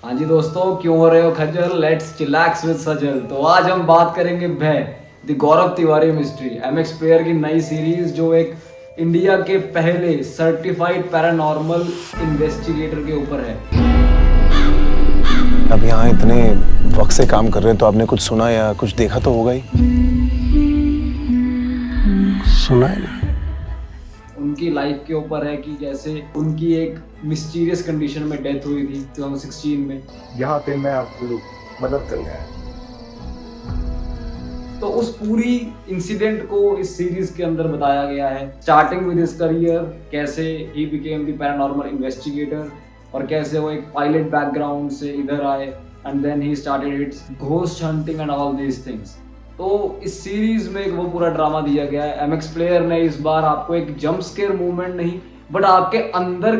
हाँ जी दोस्तों, क्यों हो रहे हो खज्जल? लेट्स चिलैक्स विद सजल। तो आज हम बात करेंगे भय, the Gaurav Tiwari mystery, MX player की नई सीरीज जो एक इंडिया के पहले सर्टिफाइड पैरानॉर्मल इन्वेस्टिगेटर के ऊपर है। अब यहाँ इतने वक्त से काम कर रहे हैं तो आपने कुछ सुना या कुछ देखा तो होगा ही। सुना है ना? उनकी लाइफ के ऊपर है कि जैसे उनकी एक मिस्टीरियस कंडीशन में डेथ हुई थी 2016 में। यहाँ पे मैं आपको मदद कर गया। तो उस पूरी इंसिडेंट को इस सीरीज के अंदर बताया गया है, स्टार्टिंग विद हिज करियर, कैसे he became the paranormal investigator और कैसे वो एक पायलट बैकग्राउंड से इधर आए and then he started its ghost hunting and all these things. तो इस सीरीज में वो पूरा ड्रामा दिया गया है। एमएक्स प्लेयर ने इस बार आपको एक जंप स्केयर मूवमेंट नहीं बट आपके अंदर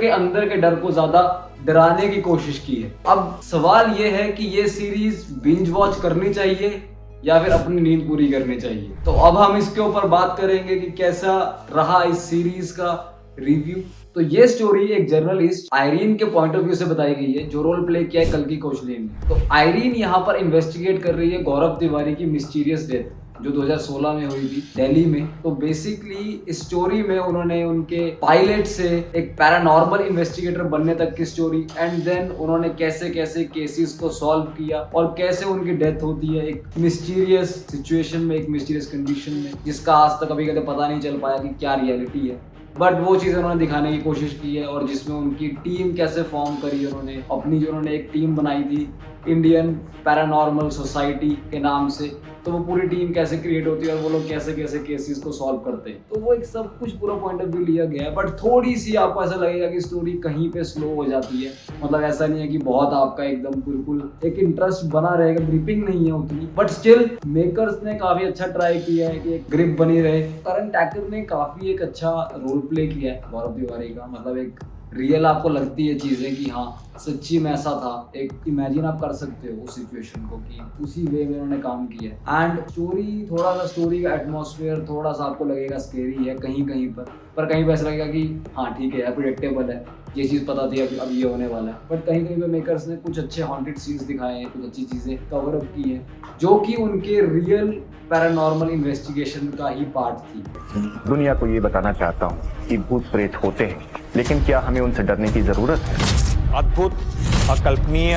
के डर को ज्यादा डराने की कोशिश की है। अब सवाल ये है कि ये सीरीज बिंज वॉच करनी चाहिए या फिर अपनी नींद पूरी करनी चाहिए। तो अब हम इसके ऊपर बात करेंगे कि कैसा रहा इस सीरीज का रिव्यू। तो ये स्टोरी एक जर्नलिस्ट आयरीन के पॉइंट ऑफ व्यू से बताई गई है, जो रोल प्ले किया है कल्कि कौशले ने। तो आयरीन यहाँ पर इन्वेस्टिगेट कर रही है गौरव तिवारी की मिस्टीरियस डेथ जो 2016 में हुई थी दिल्ली में। तो बेसिकली इस स्टोरी में उन्होंने उनके पायलट से एक पैरानॉर्मल इन्वेस्टिगेटर बनने तक की स्टोरी एंड देन उन्होंने कैसे कैसे केसेस को सॉल्व किया और कैसे उनकी डेथ होती है एक मिस्टीरियस सिचुएशन में, एक मिस्टीरियस कंडीशन में, जिसका आज तक अभी कभी पता नहीं चल पाया कि क्या रियलिटी है। बट वो चीज़ उन्होंने दिखाने की कोशिश की है और जिसमें उनकी टीम कैसे फॉर्म करी है उन्होंने अपनी, जो उन्होंने एक टीम बनाई थी इंडियन पैरानॉर्मल सोसाइटी के नाम से, तो वो पूरी टीम कैसे क्रिएट होती है और वो लोग कैसे कैसे केसेस को सॉल्व करते हैं। तो वो एक सब कुछ पूरा पॉइंट ऑफ व्यू लिया गया है। बट थोड़ी सी आपको ऐसा लगेगा कि स्टोरी कहीं पे स्लो हो जाती है। मतलब ऐसा नहीं है कि बहुत आपका एकदम बिल्कुल एक इंटरेस्ट बना रहेगा, ग्रिपिंग नहीं है उतनी, बट स्टिल मेकर्स ने काफी अच्छा ट्राई किया है कि एक ग्रिप बनी रहे। करण टैकर ने काफी एक अच्छा रोल प्ले किया है गौरव तिवारी का। मतलब एक रियल आपको लगती है चीजें कि हाँ सच्ची में ऐसा था, एक इमेजिन आप कर सकते हो उस सिचुएशन को कि उसी वे में उन्होंने काम किया है। एंड स्टोरी थोड़ा सा, स्टोरी का एटमॉस्फेयर थोड़ा सा आपको लगेगा स्केरी है कहीं कहीं पर कहीं पर ऐसा लगेगा कि हाँ ठीक है, प्रेडिक्टेबल है, ये चीज़ पता थी अब ये होने वाला है। बट कहीं कहीं पे मेकर्स ने कुछ अच्छे हॉन्टेड सीन्स दिखाए हैं, कुछ अच्छी चीज़ें कवर अप की हैं जो कि उनके रियल पैरानॉर्मल इन्वेस्टिगेशन का ही पार्ट थी। दुनिया को ये बताना चाहता हूँ कि भूत प्रेत होते हैं, लेकिन क्या हमें उनसे डरने की जरूरत है? अद्भुत, अकल्पनीय,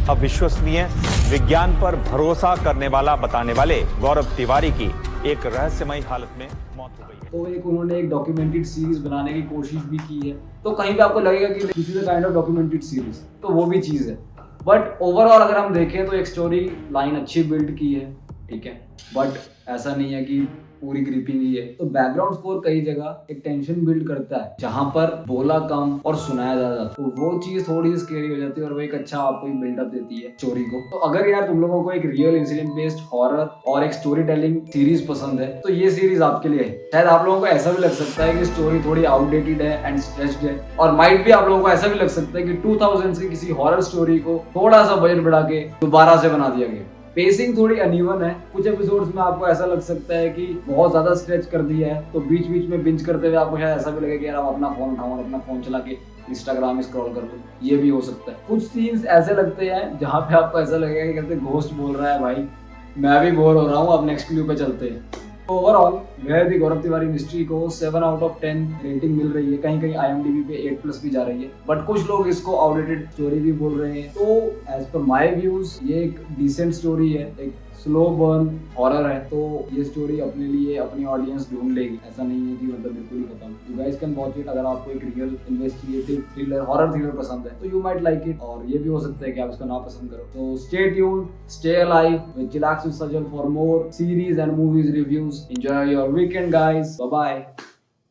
अविश्वसनीय, विज्ञान पर भरोसा करने वाला बताने वाले गौरव तिवारी की एक रहस्यमयी हालत में मौत हो गई है। तो एक उन्होंने एक डॉक्यूमेंटेड सीरीज बनाने की कोशिश भी की है। तो कहीं पे आपको लगेगा कि this is a kind of documented series, तो वो भी चीज़ है। बट ओवरऑल अगर हम देखें तो एक स्टोरी लाइन अच्छी बिल्ड की है, ठीक है, बट ऐसा नहीं है कि पूरी ग्रिपिंग ही है। तो बैकग्राउंड स्कोर कई जगह एक टेंशन बिल्ड करता है जहां पर बोला कम और सुनाया ज्यादा, तो वो चीज थोड़ी सी स्केरी हो जाती है और वो एक अच्छा आपको बिल्डअप देती है स्टोरी को। तो अगर यार तुम लोगों को एक रियल इंसिडेंट बेस्ड हॉरर और एक स्टोरी टेलिंग सीरीज पसंद है तो ये सीरीज आपके लिए है। शायद आप लोगों को ऐसा भी लग सकता है कि स्टोरी थोड़ी आउटडेटेड है एंड स्ट्रेच्ड है, और माइट भी आप लोगों को ऐसा भी लग सकता है कि 2000 की किसी हॉरर स्टोरी को थोड़ा सा बजट बढ़ा के दोबारा से बना दिया गया। पेसिंग थोड़ी अनइवन है, कुछ एपिसोड्स में आपको ऐसा लग सकता है कि बहुत ज्यादा स्ट्रेच कर दिया है, तो बीच बीच में बिंज करते हुए आपको शायद ऐसा भी लगे कि यार आप अपना फोन उठाओ और अपना फोन चला के इंस्टाग्राम स्क्रॉल कर लो, ये भी हो सकता है। कुछ सीन्स ऐसे लगते हैं जहाँ पे आपको ऐसा लगेगा कि कहते घोस्ट बोल रहा है भाई, मैं भी बोर हो रहा हूँ, अब नेक्स्ट क्लू पे चलते हैं। ओवरऑल वह दी गौरव तिवारी मिस्ट्री को 7 आउट ऑफ 10 रेटिंग मिल रही है, कहीं कहीं IMDb पे 8+ भी जा रही है, बट कुछ लोग इसको आउटडेटेड स्टोरी भी बोल रहे हैं। तो एज पर माय व्यूज ये एक डिसेंट स्टोरी है, एक स्लो बर्न हॉरर है, तो ये स्टोरी अपने लिए अपनी ऑडियंस ढूंढ लेगी। ऐसा नहीं है कि मतलब बिल्कुल ही खत्म। You guys can watch it. अगर आपको एक real investigative thriller, horror thriller पसंद है तो यू माइट लाइक इट, और ये भी हो सकता है कि आप इसको ना पसंद करो। तो stay tuned, stay alive with chillax with Sajal for more series and movies reviews. Enjoy your weekend guys, bye bye.